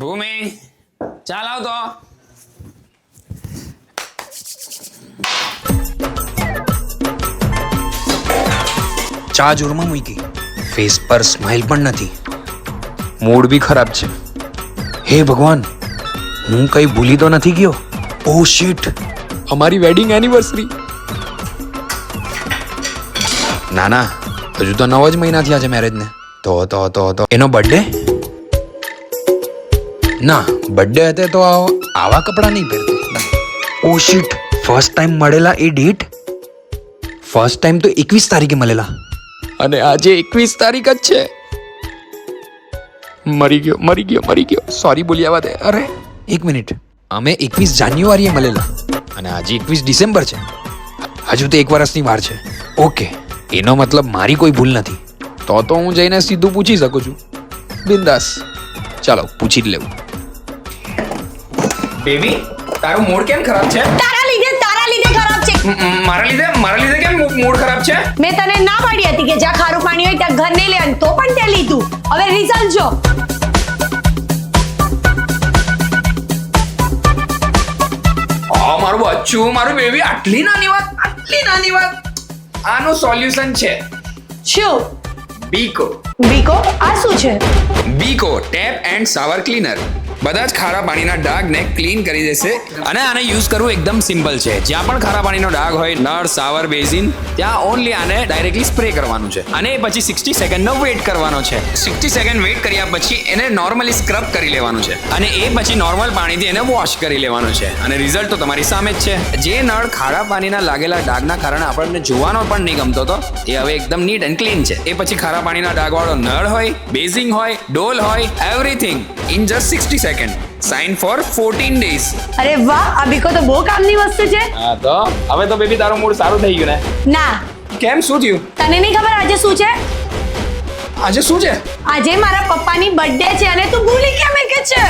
ભૂમિ ચાલ આવ તો. ચા જોરમાં મૂકી, ફેસ પર સ્માઇલ પણ નથી, મૂડ બી ખરાબ છે. હે ભગવાન, હું કઈ ભૂલી તો નથી ગયો? ઓ શિટ, અમારી વેડિંગ એનિવર્સરી. ના ના, હજુ તો 9 જ મહિના થયા છે મેરેજને. તો એનો બર્થડે? ના, બર્થડે હતો તો આવા કપડાં નહીં પહેરતો. ઓ શિટ, ફર્સ્ટ ટાઈમ મળેલા એ ડેટ? ફર્સ્ટ ટાઈમ તો 21 તારીખે મળેલા અને આજે 21 તારીખ જ છે. મરી ગયો. સોરી બોલી આવા દે. અરે એક મિનિટ, અમે 21 જાન્યુઆરીએ મળેલા અને આજે 21 ડિસેમ્બર છે. હજુ તો 1 વર્ષની વાર છે. ઓકે, એનો મતલબ મારી કોઈ ભૂલ નથી. તો હું જઈને સીધું પૂછી શકું છું, બિંદાસ. ચાલો પૂછી જ લેવું. બેબી, તારું મૂડ કેમ ખરાબ છે? તારા લીધે ખરાબ છે. મારા લીધે કેમ મૂડ ખરાબ છે? મેં તને ના પાડી હતી કે જ્યાં ખારું પાણી હોય ત્યાં ઘર નહીં લેવાનું, તો પણ તે લીધું. હવે રિઝલ્ટ જો. મારું બચ્ચું, મારું બેબી, આટલી નાની વાત. આનું સોલ્યુશન છે શું? બીકો. બીકો? આ શું છે? બીકો ટેપ એન્ડ શાવર ક્લીનર બધા જ ખારા પાણીના ડાઘને ક્લીન કરી દેશે. અને આને યુઝ કરવું એકદમ સિમ્પલ છે. જ્યાં પણ ખારા પાણીનો ડાઘ હોય, નળ, શાવર, બેઝિન, ત્યાં ઓનલી આને ડાયરેક્ટલી સ્પ્રે કરવાનું છે અને પછી 60 સેકન્ડનો વેઇટ કરવાનો છે. 60 સેકન્ડ વેઇટ કર્યા પછી એને નોર્મલી સ્ક્રબ કરી લેવાનું છે અને એ પછી નોર્મલ પાણીથી એને વોશ કરી લેવાનું છે. અને રિઝલ્ટ તો તમારી સામે જ છે. જે નળ ખારા પાણીના લાગેલા ડાઘના કારણે આપણને જોવાનો પણ નહીં ગમતો હતો, એ હવે એકદમ નીટ એન્ડ ક્લીન છે. એ પછી ખારા પાણીના ડાઘવાળો નળ હોય, બેઝિંગ હોય, ડોલ હોય, everything in just 60 second. Sign for 14 days. અરે વાહ, આ બીકો તો બહુ કામની વસ્તુ છે. હા, તો હવે તો બેબી તારું મૂડ સારું થઈ ગયું ને? ના. કેમ, શું થયું? તને નહીં ખબર આજે શું છે? આજે શું છે? આજે મારા પપ્પાની બર્થડે છે અને તું ભૂલી કેમ કે છે?